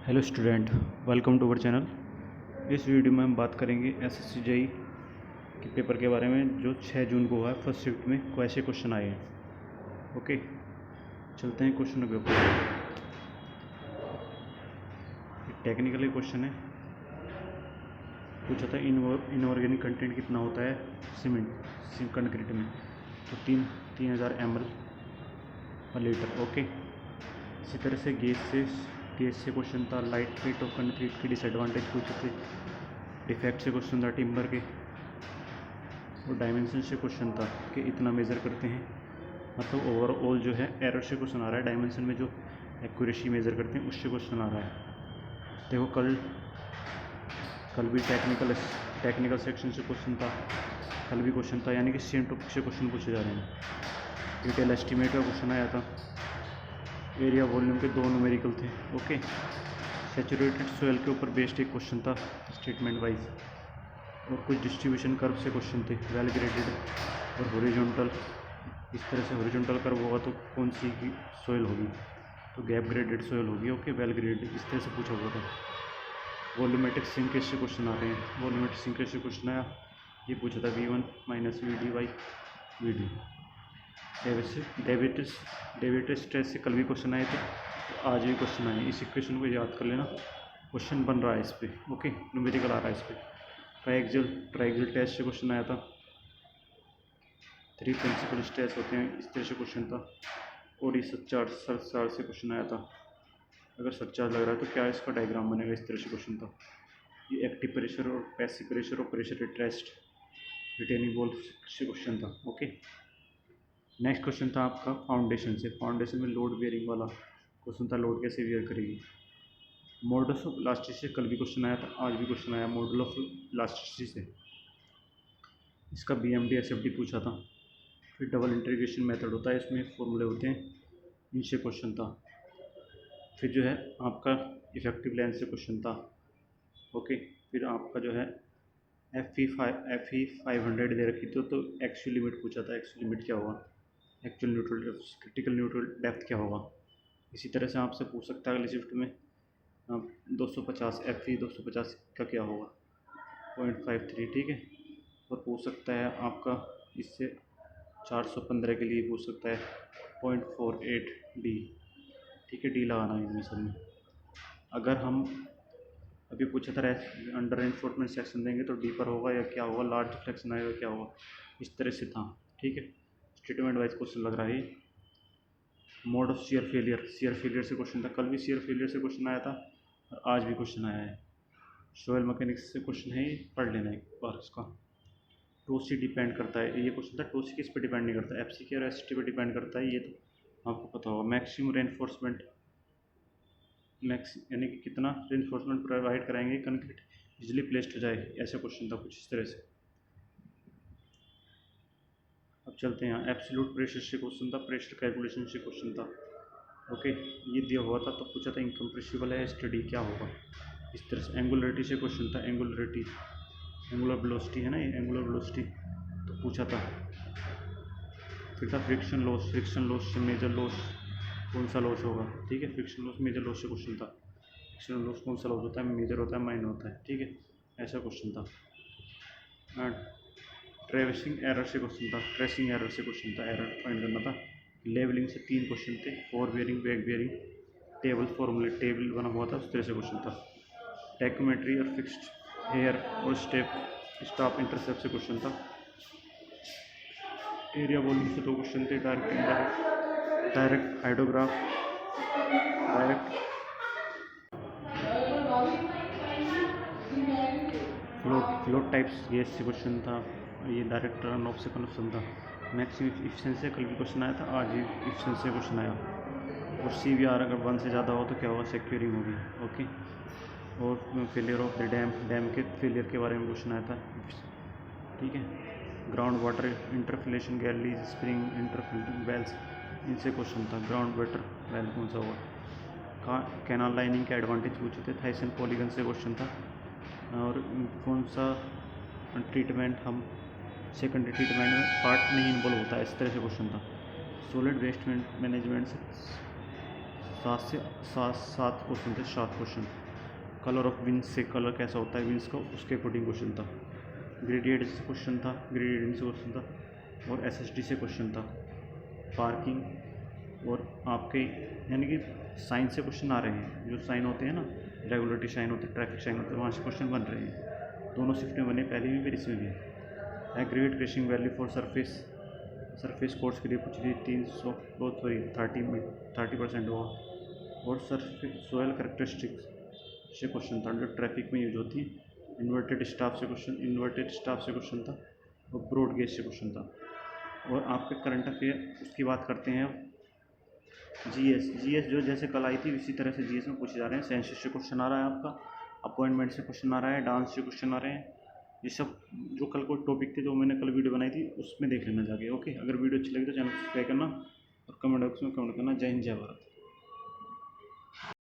Hello student, welcome to our channel. इस video में हम बात करेंगे एसएससी जेईई के पेपर के बारे में जो 6 जून को हुआ है। फर्स्ट शिफ्ट में कैसे क्वेश्चन आए हैं। ओके, चलते हैं क्वेश्चनों के ऊपर। टेक्निकली क्वेश्चन है, पूछा था इनऑर्गेनिक कंटेंट कितना होता है सीमेंट कंक्रीट में, तो 3000 ml पर लीटर। ओके, इसी तरह से गैस से क्वेश्चन था। लाइट वेट ऑफ कंक्रीट के डिसएडवांटेज पूछे थे। डिफेक्ट से क्वेश्चन था टिम्बर के। और डायमेंशन से क्वेश्चन था कि इतना मेज़र करते हैं, मतलब ओवरऑल जो है एरर से क्वेश्चन आ रहा है। डायमेंशन में जो एक्यूरेसी मेज़र करते हैं उससे क्वेश्चन आ रहा है। देखो कल भी टेक्निकल सेक्शन से क्वेश्चन था, कल भी क्वेश्चन था, यानी कि सेम टॉपिक से क्वेश्चन पूछे जा रहे हैं। डिटेल एस्टीमेट का क्वेश्चन आया था। एरिया वॉल्यूम के 2 न्यूमेरिकल थे। ओके, सैचुरेटेड सोयल के ऊपर बेस्ड एक क्वेश्चन था स्टेटमेंट वाइज। और कुछ डिस्ट्रीब्यूशन कर्व से क्वेश्चन थे, वेल ग्रेडेड और हॉरिजॉन्टल। इस तरह से हॉरिजॉन्टल कर्व होगा तो कौन सी की सोयल होगी, तो गैप ग्रेडेड सोयल होगी। ओके, वेल ग्रेडेड, इस तरह से पूछा हुआ था। वॉल्यूमेट्रिक सिंकेज से क्वेश्चन आ रहे हैं। वॉल्यूमेट्रिक सिंकेज से क्वेश्चन आया, ये पूछा था V1 - VD/VD। डेविएटेड स्ट्रेस से कल भी क्वेश्चन आए थे, तो आज भी क्वेश्चन आए। इस इक्वेशन को याद कर लेना, क्वेश्चन बन रहा है इस पर। ओके, न्यूमेरिकल आ रहा है इस पर। ट्राइएक्सियल टेस्ट से क्वेश्चन आया था। 3 प्रिंसिपल स्ट्रेस होते हैं, इस तरह से क्वेश्चन था। और सरचार्ज से क्वेश्चन आया था। अगर सरचार्ज लग रहा है तो क्या इसका डायग्राम बनेगा, इस तरह से क्वेश्चन था। ये एक्टिव प्रेशर और पैसिव प्रेशर और pressure at rest retaining valve से क्वेश्चन था। ओके, नेक्स्ट क्वेश्चन था आपका फाउंडेशन से। फाउंडेशन में लोड बेयरिंग वाला क्वेश्चन था, लोड कैसे बेयर करेगी। मॉडुलस ऑफ इलास्टिसिटी से कल भी क्वेश्चन आया था, आज भी क्वेश्चन आया मॉडुलस ऑफ इलास्टिसिटी से। इसका BMD SFD पूछा था। फिर डबल इंटीग्रेशन मेथड होता है, इसमें फॉर्मूले होते हैं, इनसे क्वेश्चन था। फिर जो है आपका इफेक्टिव लेंथ से क्वेश्चन था। ओके, फिर आपका जो है FE 500 दे रखी थी, तो एक्चुअल लिमिट पूछा था। एक्चुअल लिमिट क्या होगा, actual neutral depth, critical neutral depth क्या होगा। इसी तरह से आपसे पूछ सकता है अगली शिफ्ट में 250 FE 250 का क्या होगा, 0.53, ठीक है। और पूछ सकता है आपका इससे 415 के लिए पूछ सकता है 0.48 D, ठीक है। D लगाना है इनमें सब में। अगर हम अभी पूछा था अंडर रेनफोर्समेंट सेक्शन देंगे तो डी पर होगा या क्या होगा, लार्ज डिफ्लेक्शन आएगा क्या होगा, इस तरह से था, ठीक है। स्टेटमेंट वाइज क्वेश्चन लग रहा है। मोड ऑफ शेयर फेलियर से क्वेश्चन था। कल भी शेयर फेलियर से क्वेश्चन आया था और आज भी क्वेश्चन आया है। सोयल मैकेनिक्स से क्वेश्चन है, पढ़ लेना एक बार इसका। टोसी डिपेंड करता है, ये क्वेश्चन था। टोसी किस पे डिपेंड नहीं करता, FCK और ST पे डिपेंड करता है, ये तो आपको पता होगा। मैक्सिमम रेनफोर्समेंट यानी कि कितना रेनफोर्समेंट प्रोवाइड कराएंगे कंक्रीट इजिली प्लेस्ड हो जाए, ऐसा क्वेश्चन था कुछ इस तरह से। अब चलते हैं यहाँ एब्सोल्यूट प्रेशर से क्वेश्चन था, प्रेशर कैलकुलेशन से क्वेश्चन था। ओके, ये दिया हुआ था तो पूछा था इनकम्प्रेसिबल है स्टडी क्या होगा, इस तरह से। एंगुलरिटी से क्वेश्चन था, एंगुलर वेलोसिटी है ना, ये एंगुलर वेलोसिटी तो पूछा था। फिर था फ्रिक्शन लॉस से मेजर लॉस कौन सा लॉस होगा, ठीक है। फ्रिक्शन लॉस मेजर लॉस से क्वेश्चन था। फ्रिक्शन लॉस कौन सा लॉस होता है, मेजर होता है, माइनर होता है, ठीक है, ऐसा क्वेश्चन था। ट्रेसिंग एरर से क्वेश्चन था, एरर फाइंड करना था। लेवलिंग से 3 क्वेश्चन थे, four bearing, back bearing, table बना हुआ था, उस तरह से क्वेश्चन था। टैकोमेट्री और फिक्स्ड हेयर और स्टाफ इंटरसेप्ट से क्वेश्चन था। एरिया वॉल्यूम से 2 क्वेश्चन थे। Direct hydrograph, direct float types gas से क्वेश्चन था। ये डायरेक्ट रन ऑफ से क्वेश्चन था। मैक्सिमम इफिशिएंसी कल भी क्वेश्चन आया था, आज भी इफिशिएंसी से क्वेश्चन आया। और CVR अगर 1 से ज़्यादा हो तो क्या होगा, सिक्योरिंग होगी। ओके, और फेलियर ऑफ द डैम के फेलियर के बारे में क्वेश्चन आया था, ठीक है। ग्राउंड वाटर इंटरफिलेशन गैलीज, स्प्रिंग इंटरफिल्टिंग वेल्स, इनसे क्वेश्चन था। ग्राउंड वाटर वेल कौन सा होगा। कैनाल लाइनिंग के एडवांटेज पूछे थे। थाइसन पॉलीगन से क्वेश्चन था। और कौन सा ट्रीटमेंट हम सेकेंडरी ट्रीटमेंट में पार्ट नहीं इन्वॉल्व होता है, इस तरह से क्वेश्चन था। सॉलिड वेस्ट मैनेजमेंट से सात क्वेश्चन थे, 7 क्वेश्चन। कलर ऑफ विंग्स से कलर कैसा होता है विंग्स का, उसके अकॉर्डिंग क्वेश्चन था। ग्रेडियंट से क्वेश्चन था, ग्रेडियंट से क्वेश्चन था। और एसएसटी से क्वेश्चन था। पार्किंग और आपके यानी कि साइन से क्वेश्चन आ रहे हैं, जो साइन होते हैं ना, रेगुलेटरी साइन होते हैं, ट्रैफिक साइन होते हैं, वहाँ से क्वेश्चन बन रहे हैं। दोनों शिफ्ट में बने, पहले भी फिर इसमें भी। Aggregate crashing value for surface course के लिए पूछ रही 30% हुआ। और सोयल करेक्टरिस्टिक्स से क्वेश्चन था, जो ट्रैफिक में यूज होती है। इन्वर्टेड स्टाफ से क्वेश्चन था। और ब्रॉड गेज से क्वेश्चन था। और आपके करंट अफेयर उसकी बात करते हैं। जीएस जो जैसे कल आई थी उसी तरह से जीएस में पूछे जा रहे हैं। सेंसस से क्वेश्चन आ रहा है आपका, अपॉइंटमेंट से क्वेश्चन आ रहा है, डांस से क्वेश्चन आ रहे हैं। ये सब जो कल को टॉपिक थे, जो मैंने कल वीडियो बनाई थी, उसमें देख लेना जाके। ओके, अगर वीडियो अच्छी लगी तो चैनल सब्सक्राइब करना और कमेंट बॉक्स में कमेंट करना। जय हिंद, जय भारत।